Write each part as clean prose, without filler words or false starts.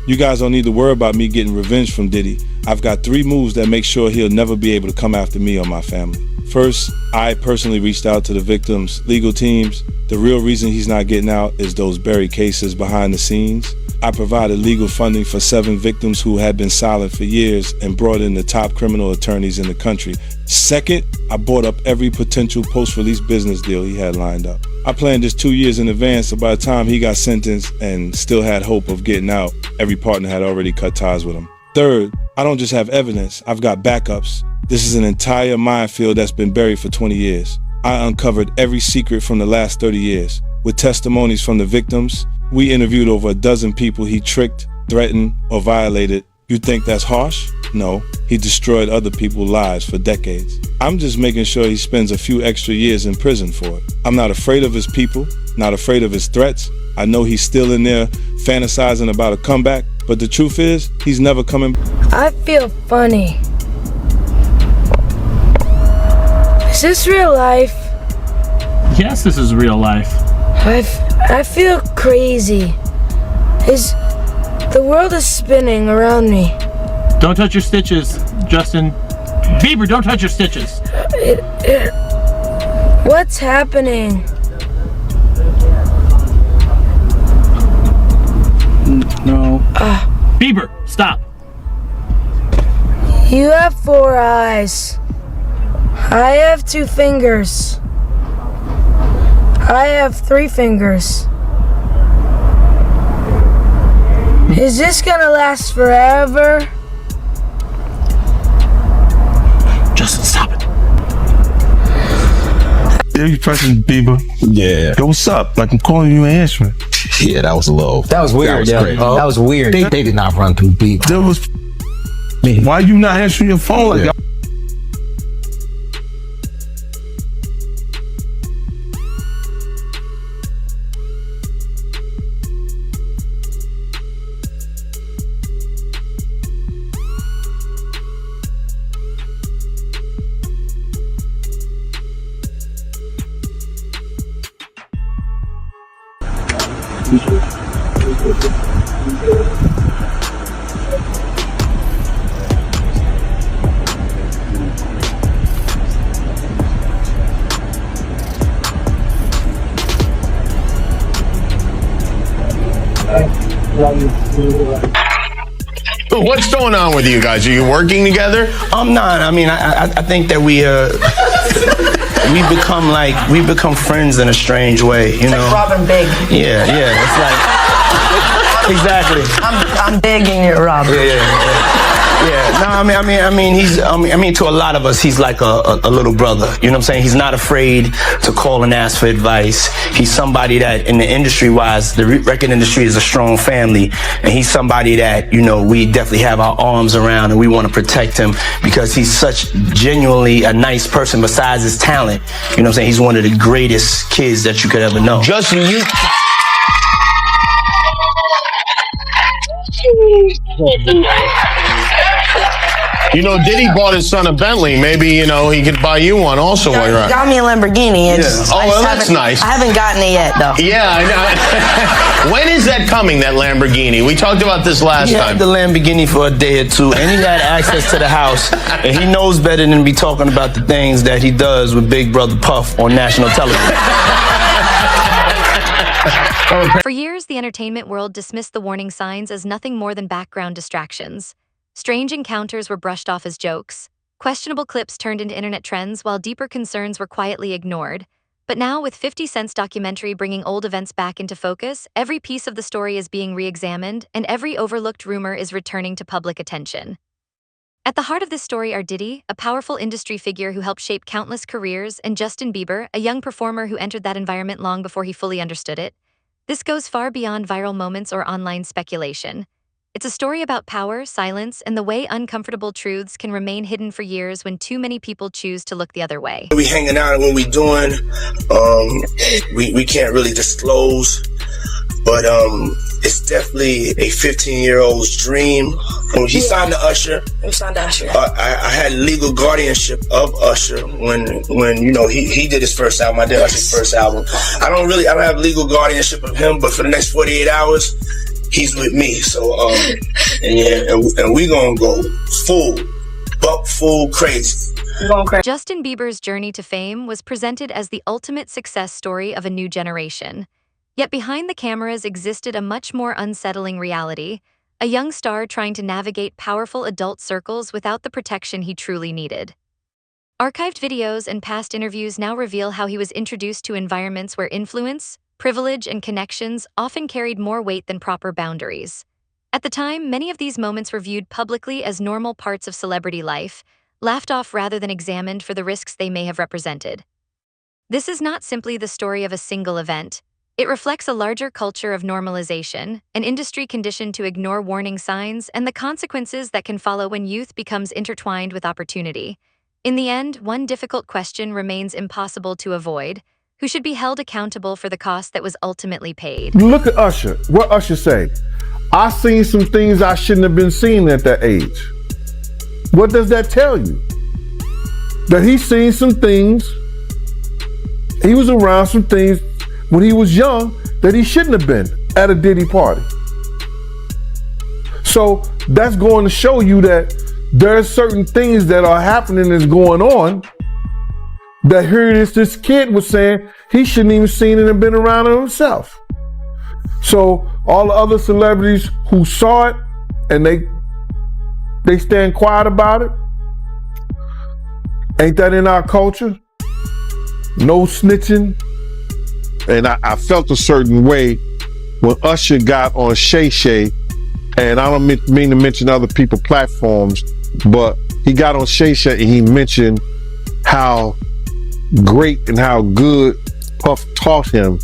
You guys don't need to worry about me getting revenge from Diddy. I've got 3 moves that make sure he'll never be able to come after me or my family. First, I personally reached out to the victims' legal teams. The real reason he's not getting out is those buried cases behind the scenes. I provided legal funding for 7 victims who had been silent for years and brought in the top criminal attorneys in the country. Second, I bought up every potential post-release business deal he had lined up. I planned this 2 years in advance, so by the time he got sentenced and still had hope of getting out, every partner had already cut ties with him. Third, I don't just have evidence, I've got backups. This is an entire minefield that's been buried for 20 years. I uncovered every secret from the last 30 years. With testimonies from the victims, we interviewed over a dozen people he tricked, threatened, or violated. You think that's harsh? No, he destroyed other people's lives for decades. I'm just making sure he spends a few extra years in prison for it. I'm not afraid of his people, not afraid of his threats. I know he's still in there fantasizing about a comeback, but the truth is, he's never coming. I feel funny. Is this real life? Yes, this is real life. I feel crazy. The world is spinning around me. Don't touch your stitches, Justin. Bieber, don't touch your stitches. What's happening? No. Bieber, stop. You have 4 eyes. I have 2 fingers. I have 3 fingers. Is this gonna last forever? Justin, stop it. Yeah, you pressing Bieber? Yeah. Yo, what's up? Like, I'm calling you and answering. Yeah, that was low. That was weird. That was crazy. That was weird. They did not run through Bieber. There was. Why you not answering your phone like that? What's going on with you guys? Are you working together? I'm not. I mean, I think that we become friends in a strange way. You know, like Robin Big. Yeah. It's like exactly. I'm begging you, Robin. Yeah. No, I mean, to a lot of us, he's like a little brother. You know what I'm saying? He's not afraid to call and ask for advice. He's somebody that, in the industry-wise, the record industry is a strong family, and he's somebody that, you know, we definitely have our arms around, and we want to protect him because he's such genuinely a nice person. Besides his talent, you know what I'm saying? He's one of the greatest kids that you could ever know. Justin, you. You know, Diddy bought his son a Bentley. Maybe, you know, he could buy you one also while you're out. Got me a Lamborghini. Yeah. Oh, well, that's nice. I haven't gotten it yet, though. Yeah, I know. When is that coming, that Lamborghini? We talked about this last time. He had the Lamborghini for a day or two, and he had access to the house, and he knows better than to be talking about the things that he does with Big Brother Puff on national television. For years, the entertainment world dismissed the warning signs as nothing more than background distractions. Strange encounters were brushed off as jokes. Questionable clips turned into internet trends while deeper concerns were quietly ignored. But now, with 50 Cent's documentary bringing old events back into focus, every piece of the story is being re-examined and every overlooked rumor is returning to public attention. At the heart of this story are Diddy, a powerful industry figure who helped shape countless careers, and Justin Bieber, a young performer who entered that environment long before he fully understood it. This goes far beyond viral moments or online speculation. It's a story about power, silence, and the way uncomfortable truths can remain hidden for years when too many people choose to look the other way. We hanging out and what we doing, we can't really disclose, but it's definitely a 15-year-old's dream. When he signed to Usher, I had legal guardianship of Usher when you know he did his first album. I did Usher's first album. I don't have legal guardianship of him, but for the next 48 hours, he's with me. So, and we gonna go full crazy. Justin Bieber's journey to fame was presented as the ultimate success story of a new generation. Yet behind the cameras existed a much more unsettling reality, a young star trying to navigate powerful adult circles without the protection he truly needed. Archived videos and past interviews now reveal how he was introduced to environments where influence, privilege, and connections often carried more weight than proper boundaries. At the time, many of these moments were viewed publicly as normal parts of celebrity life, laughed off rather than examined for the risks they may have represented. This is not simply the story of a single event. It reflects a larger culture of normalization, an industry conditioned to ignore warning signs, and the consequences that can follow when youth becomes intertwined with opportunity. In the end, one difficult question remains impossible to avoid: who should be held accountable for the cost that was ultimately paid? Look at Usher. What Usher say? I seen some things I shouldn't have been seeing at that age. What does that tell you? That he's seen some things, he was around some things when he was young that he shouldn't have been at a Diddy party. So that's going to show you that there are certain things that are happening that's going on that here this kid was saying he shouldn't even seen it and been around it himself. So all the other celebrities who saw it and they stand quiet about it. Ain't that in our culture? No snitching. And I felt a certain way when Usher got on Shay Shay, and I don't mean to mention other people's platforms, but he got on Shay Shay and he mentioned how great and how good Puff taught him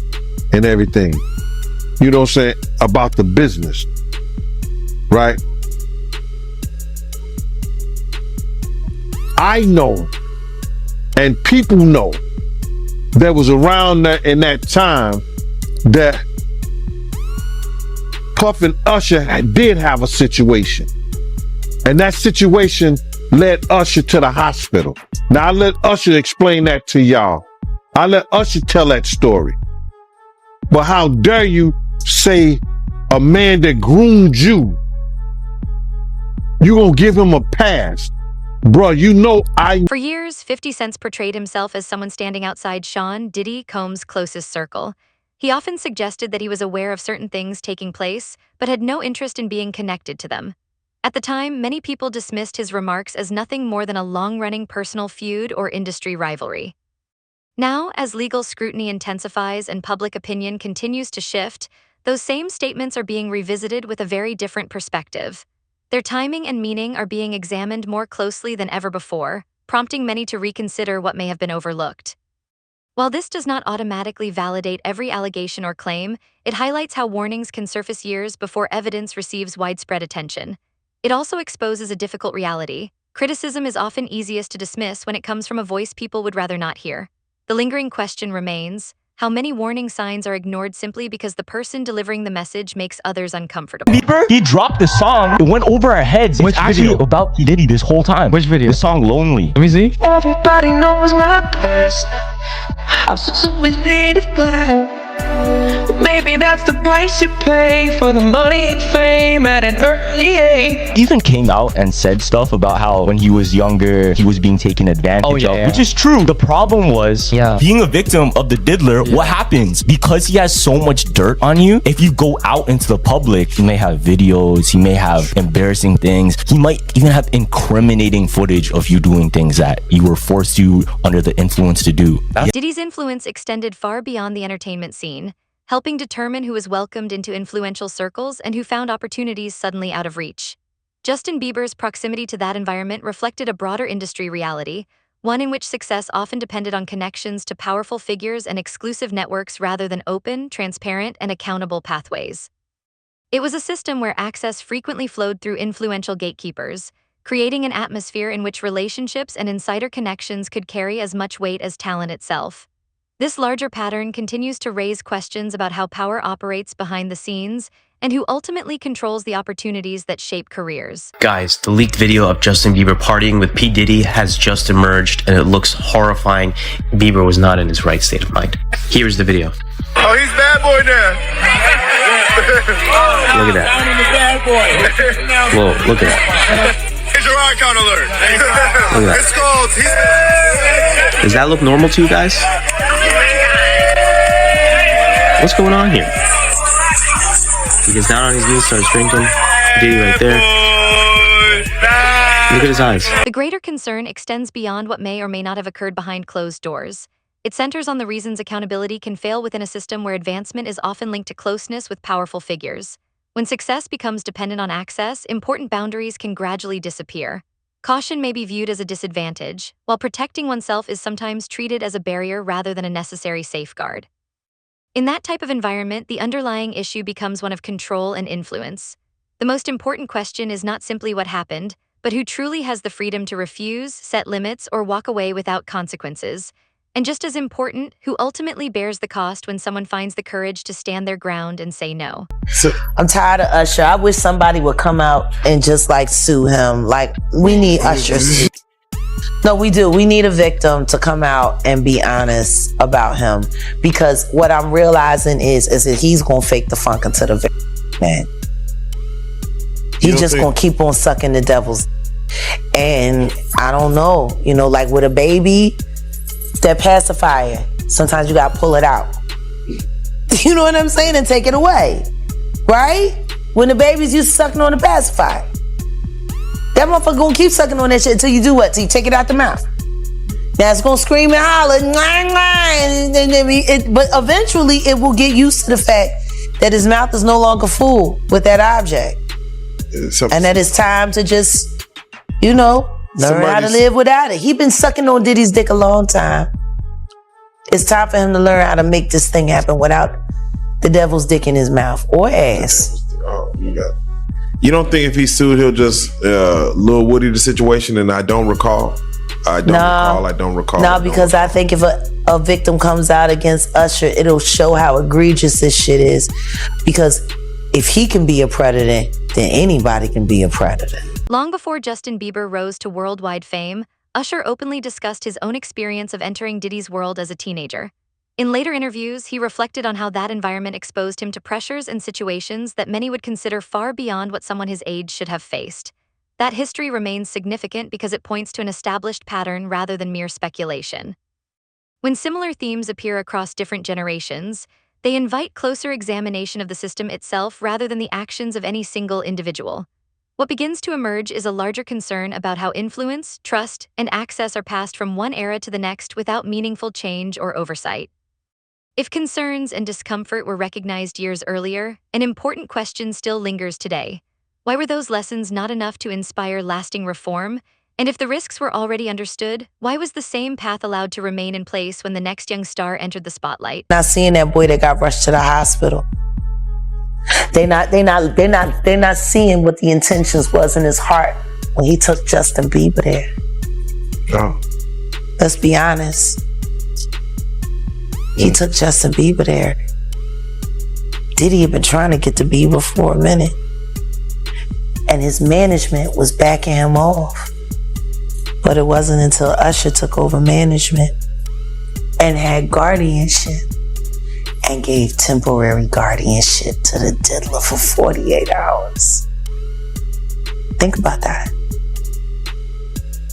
and everything. You know what I'm saying? About the business, right? I know, and people know, that was around that in that time that Puff and Usher did have a situation. And that situation led Usher to the hospital. Now I let Usher explain that to y'all. I let Usher tell that story. But how dare you say a man that groomed you, you gonna give him a pass? Bro, you know For years, 50 Cent portrayed himself as someone standing outside Sean Diddy Combs' closest circle. He often suggested that he was aware of certain things taking place, but had no interest in being connected to them. At the time, many people dismissed his remarks as nothing more than a long-running personal feud or industry rivalry. Now, as legal scrutiny intensifies and public opinion continues to shift, those same statements are being revisited with a very different perspective. Their timing and meaning are being examined more closely than ever before, prompting many to reconsider what may have been overlooked. While this does not automatically validate every allegation or claim, it highlights how warnings can surface years before evidence receives widespread attention. It also exposes a difficult reality. Criticism is often easiest to dismiss when it comes from a voice people would rather not hear. The lingering question remains: how many warning signs are ignored simply because the person delivering the message makes others uncomfortable? Bieber, he dropped the song. It went over our heads. Which it's actually video? About Diddy this whole time. Which video? The song Lonely. Let me see. Everybody knows my best. I'm so with me. Maybe that's the price you pay for the money and fame at an early age. He even came out and said stuff about how when he was younger, he was being taken advantage of, which is true. The problem was being a victim of the diddler. What happens? Because he has so much dirt on you, if you go out into the public, he may have videos, he may have embarrassing things, he might even have incriminating footage of you doing things that you were forced to under the influence to do. Diddy's influence extended far beyond the entertainment scene, helping determine who was welcomed into influential circles and who found opportunities suddenly out of reach. Justin Bieber's proximity to that environment reflected a broader industry reality, one in which success often depended on connections to powerful figures and exclusive networks rather than open, transparent, and accountable pathways. It was a system where access frequently flowed through influential gatekeepers, creating an atmosphere in which relationships and insider connections could carry as much weight as talent itself. This larger pattern continues to raise questions about how power operates behind the scenes and who ultimately controls the opportunities that shape careers. Guys, the leaked video of Justin Bieber partying with P. Diddy has just emerged and it looks horrifying. Bieber was not in his right state of mind. Here's the video. Oh, he's bad boy now. Look at that. Whoa, look at that. Here's your icon alert. Look at that. It's called. Does that look normal to you guys? What's going on here? He gets down on his knees, starts drinking. Diddy right there. Look at his eyes. The greater concern extends beyond what may or may not have occurred behind closed doors. It centers on the reasons accountability can fail within a system where advancement is often linked to closeness with powerful figures. When success becomes dependent on access, important boundaries can gradually disappear. Caution may be viewed as a disadvantage, while protecting oneself is sometimes treated as a barrier rather than a necessary safeguard. In that type of environment, the underlying issue becomes one of control and influence. The most important question is not simply what happened, but who truly has the freedom to refuse, set limits, or walk away without consequences. And just as important, who ultimately bears the cost when someone finds the courage to stand their ground and say no. I'm tired of Usher. I wish somebody would come out and just like sue him. Like, we need Usher. No, we do. We need a victim to come out and be honest about him. Because what I'm realizing is that he's going to fake the funk into the victim, man. He's just going to keep on sucking the devil's. And I don't know, like with a baby, that pacifier, sometimes you gotta pull it out. You know what I'm saying? And take it away, right? When the babies used to sucking on the pacifier, that motherfucker gonna keep sucking on that shit until you do what? Till you take it out the mouth. Now it's gonna scream and holler, but eventually it will get used to the fact that his mouth is no longer full with that object, and that it's time to just, learn how to live without it. He been sucking on Diddy's dick a long time. It's time for him to learn how to make this thing happen without the devil's dick in his mouth or ass. You don't think if he sued, he'll just Lil Woody the situation? And I don't recall. I don't recall. No, because I think if a victim comes out against Usher, it'll show how egregious this shit is. Because if he can be a predator, then anybody can be a predator. Long before Justin Bieber rose to worldwide fame, Usher openly discussed his own experience of entering Diddy's world as a teenager. In later interviews, he reflected on how that environment exposed him to pressures and situations that many would consider far beyond what someone his age should have faced. That history remains significant because it points to an established pattern rather than mere speculation. When similar themes appear across different generations, they invite closer examination of the system itself rather than the actions of any single individual. What begins to emerge is a larger concern about how influence, trust, and access are passed from one era to the next without meaningful change or oversight. If concerns and discomfort were recognized years earlier, an important question still lingers today. Why were those lessons not enough to inspire lasting reform? And if the risks were already understood, why was the same path allowed to remain in place when the next young star entered the spotlight? Not seeing that boy that got rushed to the hospital. They're not seeing what the intentions was in his heart when he took Justin Bieber there. Oh. Let's be honest. He took Justin Bieber there. Diddy had been trying to get to Bieber for a minute. And his management was backing him off. But it wasn't until Usher took over management and had guardianship and gave temporary guardianship to the diddler for 48 hours. Think about that.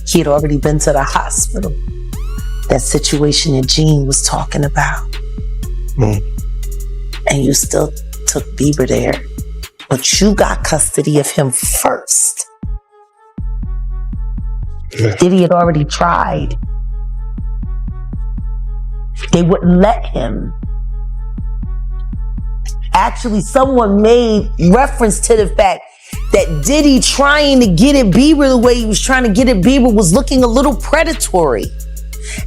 He had already been to the hospital. That situation that Gene was talking about. And you still took Bieber there, but you got custody of him first. Diddy had already tried. They wouldn't let him. Actually, someone made reference to the fact that Diddy trying to get at Bieber the way he was trying to get at Bieber was looking a little predatory.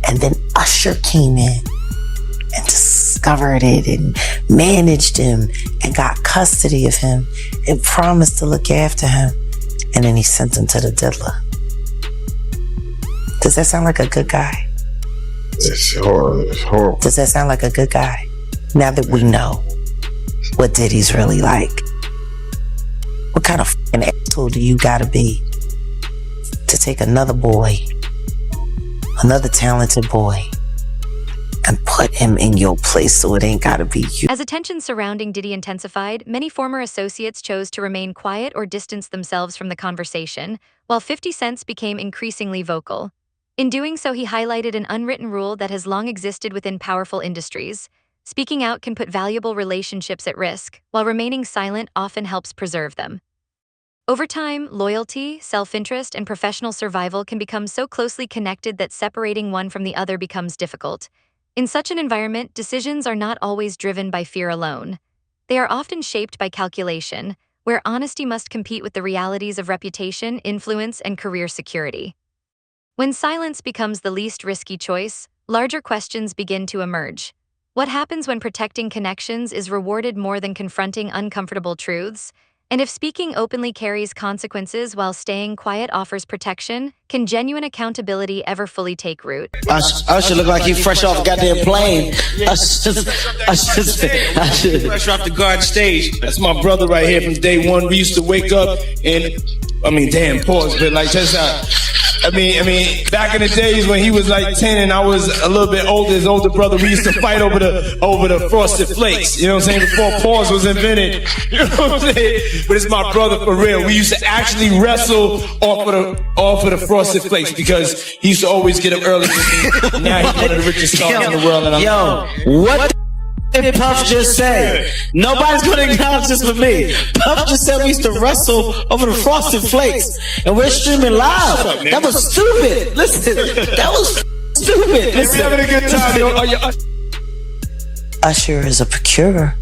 And then Usher came in and discovered it and managed him and got custody of him and promised to look after him. And then he sent him to the diddler. Does that sound like a good guy? It's horrible. Does that sound like a good guy? Now that we know what Diddy's really like. What kind of fucking asshole do you gotta be to take another boy, another talented boy, and put him in your place so it ain't gotta be you. As attention surrounding Diddy intensified, many former associates chose to remain quiet or distance themselves from the conversation, while 50 Cent became increasingly vocal. In doing so, he highlighted an unwritten rule that has long existed within powerful industries. Speaking out can put valuable relationships at risk, while remaining silent often helps preserve them. Over time, loyalty, self-interest, and professional survival can become so closely connected that separating one from the other becomes difficult. In such an environment, decisions are not always driven by fear alone. They are often shaped by calculation, where honesty must compete with the realities of reputation, influence, and career security. When silence becomes the least risky choice, larger questions begin to emerge. What happens when protecting connections is rewarded more than confronting uncomfortable truths? And if speaking openly carries consequences while staying quiet offers protection, can genuine accountability ever fully take root? Usher look like he fresh off a goddamn plane. Usher fresh off the garden stage. That's my brother right here from day one. We used to wake up and, damn, pause, but like just back in the days when he was like 10 and I was a little bit older, his older brother, we used to fight over the Frosted Flakes. You know what I'm saying? Before pause was invented. You know what I'm saying? But it's my brother for real. We used to actually wrestle off of the Frosted Flakes because he used to always get up early with me. Now he's one of the richest stars in the world. And what did Puff just say? Nobody's gonna acknowledge this with me. Puff just said we used to wrestle over the Frosted Flakes, and we're streaming live. That was stupid. Listen, that was stupid. Listen, having a good time, yo. Usher is a procurer.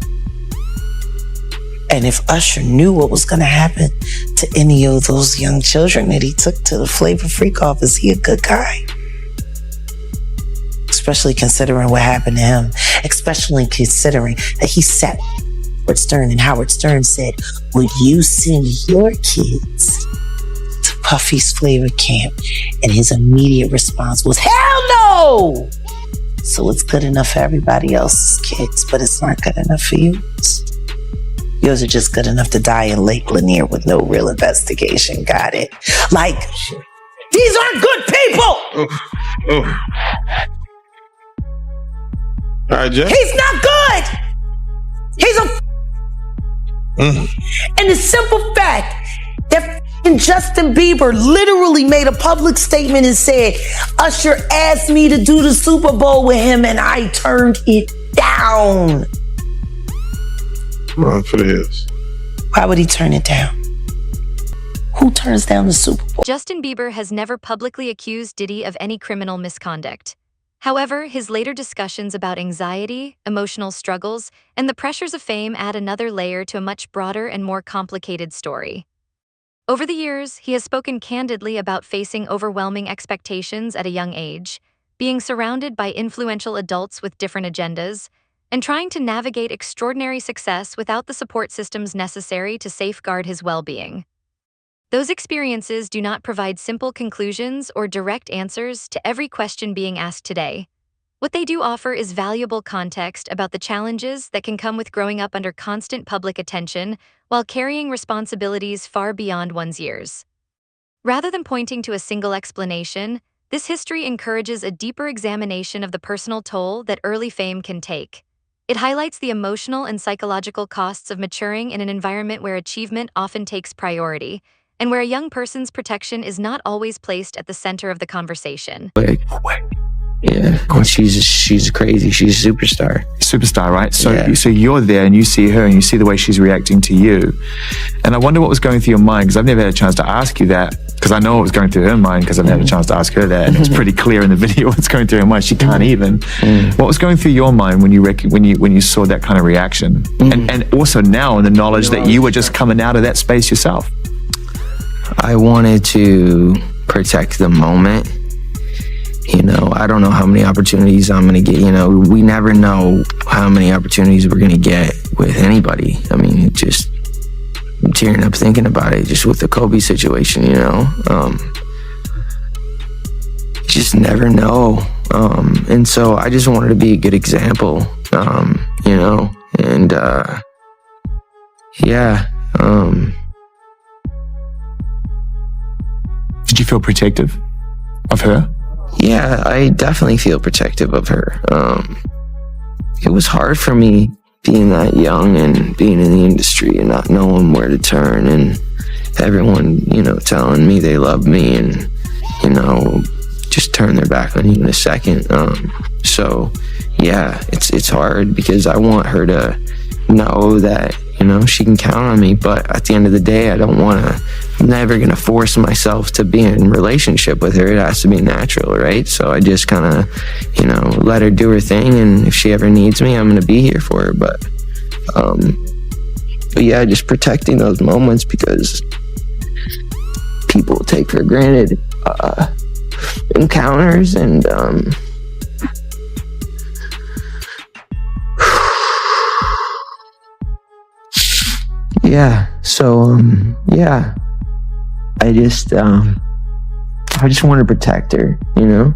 And if Usher knew what was going to happen to any of those young children that he took to the Flavor Freak office, he a good guy. Especially considering what happened to him. Especially considering that he sat with Howard Stern, and Howard Stern said, would you send your kids to Puffy's Flavor Camp? And his immediate response was, hell no! So it's good enough for everybody else's kids, but it's not good enough for yours. Yours are just good enough to die in Lake Lanier with no real investigation. Got it? Like, these aren't good people! All right, Jeff. He's not good! He's a... And the simple fact that Justin Bieber literally made a public statement and said, Usher asked me to do the Super Bowl with him and I turned it down. Run for the hills. Why would he turn it down? Who turns down the Super Bowl? Justin Bieber has never publicly accused Diddy of any criminal misconduct. However, his later discussions about anxiety, emotional struggles, and the pressures of fame add another layer to a much broader and more complicated story. Over the years, he has spoken candidly about facing overwhelming expectations at a young age, being surrounded by influential adults with different agendas, and trying to navigate extraordinary success without the support systems necessary to safeguard his well-being. Those experiences do not provide simple conclusions or direct answers to every question being asked today. What they do offer is valuable context about the challenges that can come with growing up under constant public attention while carrying responsibilities far beyond one's years. Rather than pointing to a single explanation, this history encourages a deeper examination of the personal toll that early fame can take. It highlights the emotional and psychological costs of maturing in an environment where achievement often takes priority, and where a young person's protection is not always placed at the center of the conversation. Yeah, she's crazy. She's a superstar. Superstar, right? So you're there and you see her and you see the way she's reacting to you. And I wonder what was going through your mind, because I've never had a chance to ask you that, because I know what was going through her mind because I've never had a chance to ask her that. And it's pretty clear in the video what's going through her mind. She can't even. What was going through your mind when you saw that kind of reaction? And also now in the knowledge that you were just coming out of that space yourself. I wanted to protect the moment. You know, I don't know how many opportunities I'm going to get. You know, we never know how many opportunities we're going to get with anybody. I mean, I'm tearing up thinking about it, just with the Kobe situation, you know. Just never know. And so I just wanted to be a good example, you know, and Did you feel protective of her? Yeah, I definitely feel protective of her. it was hard for me being that young and being in the industry and not knowing where to turn, and everyone, you know, telling me they love me and, you know, just turn their back on you in a second. So yeah, it's hard because I want her to know that, you know, she can count on me, but at the end of the day, I'm never gonna force myself to be in a relationship with her. It has to be natural, right? So I just kind of, you know, let her do her thing, and if she ever needs me, I'm gonna be here for her. But yeah, just protecting those moments because people take for granted encounters, and yeah, so yeah, I just want to protect her, you know.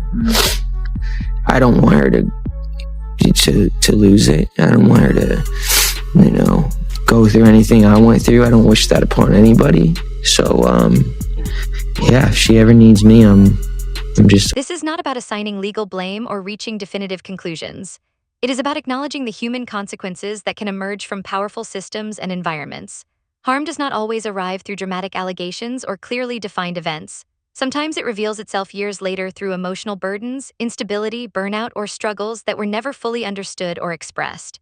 I don't want her to lose it. I don't want her to, you know, go through anything I went through. I don't wish that upon anybody. So yeah, if she ever needs me, I'm just... This is not about assigning legal blame or reaching definitive conclusions. It is about acknowledging the human consequences that can emerge from powerful systems and environments. Harm does not always arrive through dramatic allegations or clearly defined events. Sometimes it reveals itself years later through emotional burdens, instability, burnout, or struggles that were never fully understood or expressed.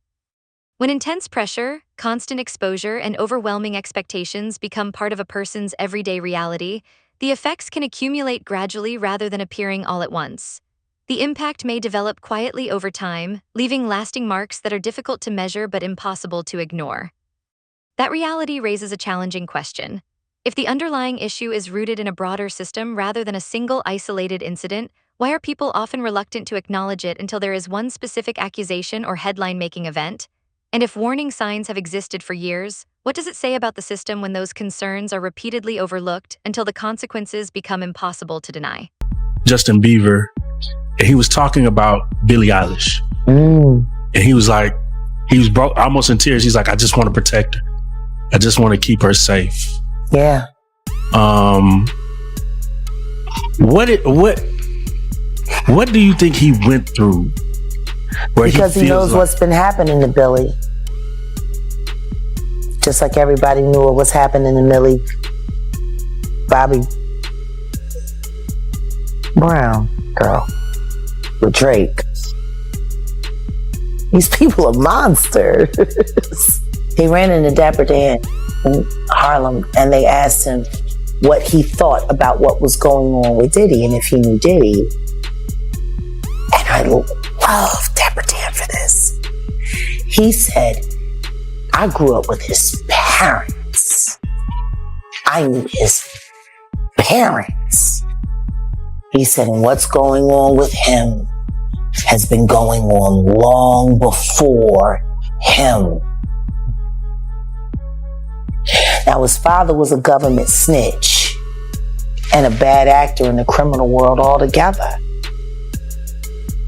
When intense pressure, constant exposure, and overwhelming expectations become part of a person's everyday reality, the effects can accumulate gradually rather than appearing all at once. The impact may develop quietly over time, leaving lasting marks that are difficult to measure but impossible to ignore. That reality raises a challenging question. If the underlying issue is rooted in a broader system rather than a single isolated incident, why are people often reluctant to acknowledge it until there is one specific accusation or headline-making event? And if warning signs have existed for years, what does it say about the system when those concerns are repeatedly overlooked until the consequences become impossible to deny? Justin Bieber, and he was talking about Billie Eilish. And he was like, he was almost in tears. He's like, I just want to protect her. I just want to keep her safe. Yeah. What do you think he went through? Because he knows what's been happening to Billie. Just like everybody knew what was happening to Millie Bobby Brown girl with Drake. These people are monsters. He ran into Dapper Dan in Harlem and they asked him what he thought about what was going on with Diddy and if he knew Diddy. And I love Dapper Dan for this. He said, I grew up with his parents. I knew his parents. He said, and what's going on with him has been going on long before him. Now, his father was a government snitch and a bad actor in the criminal world altogether.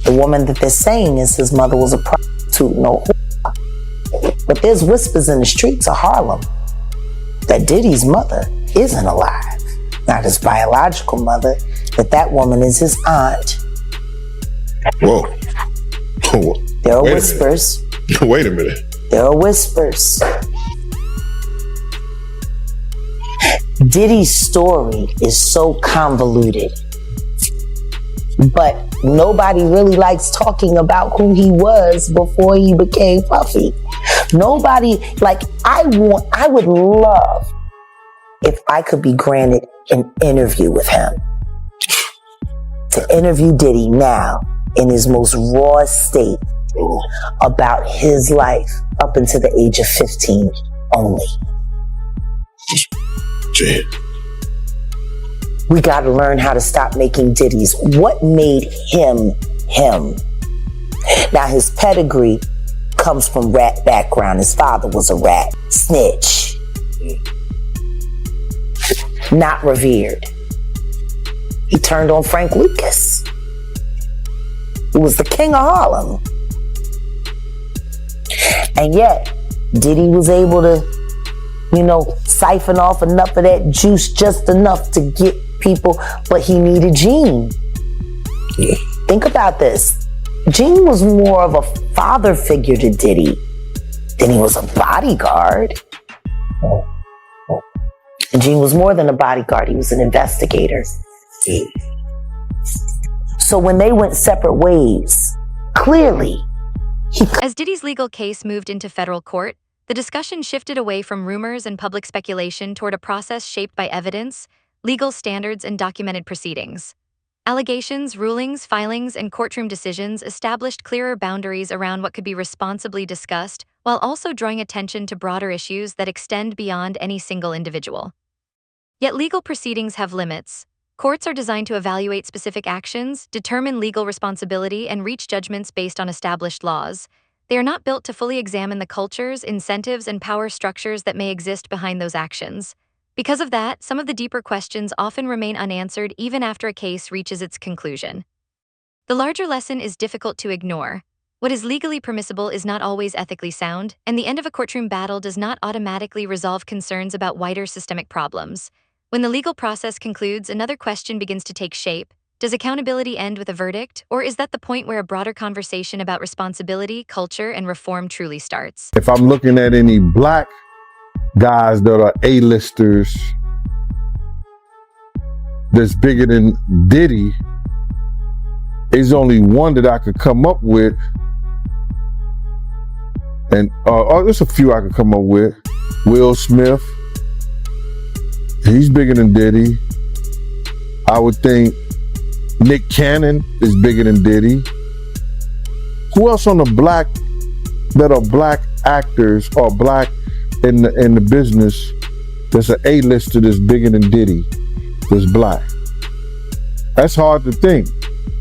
The woman that they're saying is his mother was a prostitute, no whore. But there's whispers in the streets of Harlem that Diddy's mother isn't alive. Not his biological mother, but that woman is his aunt. Whoa. There are whispers. Wait a minute. There are whispers. Diddy's story is so convoluted, but nobody really likes talking about who he was before he became Puffy. Nobody, like, I would love if I could be granted an interview with him. To interview Diddy now in his most raw state about his life up until the age of 15 only. We got to learn how to stop making Diddies. What made him him? Now, his pedigree comes from rat background. His father was a rat, snitch, not revered. He turned on Frank Lucas, who was the king of Harlem. And yet, Diddy was able to, siphon off enough of that juice, just enough to get people, but he needed Gene. Think about this. Gene was more of a father figure to Diddy than he was a bodyguard. And Gene was more than a bodyguard, he was an investigator. So when they went separate ways, clearly, As Diddy's legal case moved into federal court, the discussion shifted away from rumors and public speculation toward a process shaped by evidence, legal standards, and documented proceedings. Allegations, rulings, filings, and courtroom decisions established clearer boundaries around what could be responsibly discussed, while also drawing attention to broader issues that extend beyond any single individual. Yet legal proceedings have limits. Courts are designed to evaluate specific actions, determine legal responsibility, and reach judgments based on established laws. They are not built to fully examine the cultures, incentives, and power structures that may exist behind those actions. Because of that, some of the deeper questions often remain unanswered even after a case reaches its conclusion. The larger lesson is difficult to ignore. What is legally permissible is not always ethically sound, and the end of a courtroom battle does not automatically resolve concerns about wider systemic problems. When the legal process concludes, another question begins to take shape. Does accountability end with a verdict, or is that the point where a broader conversation about responsibility, culture, and reform truly starts? If I'm looking at any black guys that are A-listers that's bigger than Diddy, there's only one that I could come up with. And there's a few I could come up with. Will Smith. He's bigger than Diddy. I would think Nick Cannon is bigger than Diddy. Who else on the black that are black actors or black in the business that's an A-lister that's bigger than Diddy that's black? That's hard to think.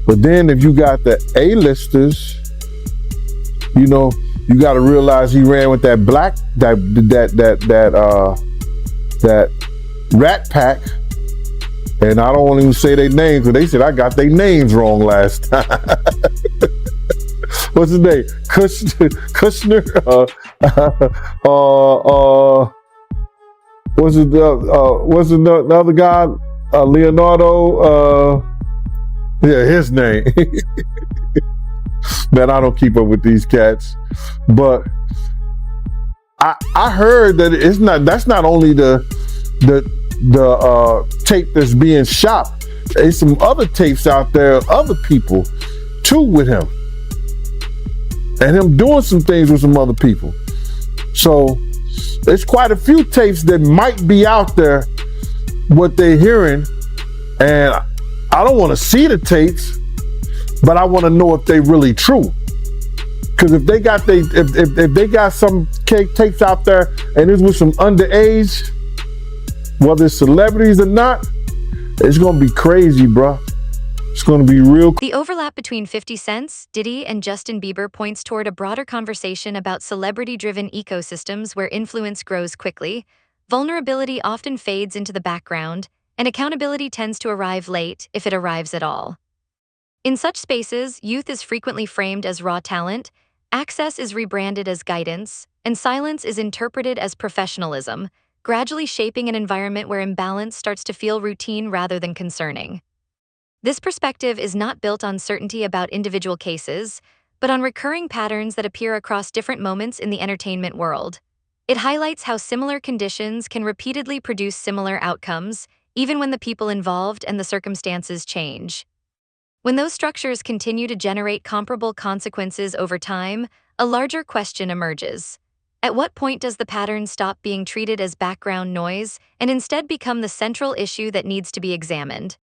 But then if you got the A-listers, you know, you got to realize he ran with that black that Rat Pack, and I don't want to even say their names, but they said I got their names wrong last time. What's his name? Kushner? What's the other guy? Leonardo? Yeah, his name. Man, I don't keep up with these cats, but I heard that that's not only the tape that's being shot. There's some other tapes out there, other people too with him, and him doing some things with some other people. So there's quite a few tapes that might be out there, what they're hearing, and I don't want to see the tapes, but I want to know if they really true. Because if they got if they got some tapes out there and it's with some underage, whether it's celebrities or not, it's gonna be crazy, bro. It's gonna be real. The overlap between 50 Cent, Diddy, and Justin Bieber points toward a broader conversation about celebrity-driven ecosystems where influence grows quickly, vulnerability often fades into the background, and accountability tends to arrive late, if it arrives at all. In such spaces, youth is frequently framed as raw talent, access is rebranded as guidance, and silence is interpreted as professionalism, gradually shaping an environment where imbalance starts to feel routine rather than concerning. This perspective is not built on certainty about individual cases, but on recurring patterns that appear across different moments in the entertainment world. It highlights how similar conditions can repeatedly produce similar outcomes, even when the people involved and the circumstances change. When those structures continue to generate comparable consequences over time, a larger question emerges. At what point does the pattern stop being treated as background noise and instead become the central issue that needs to be examined?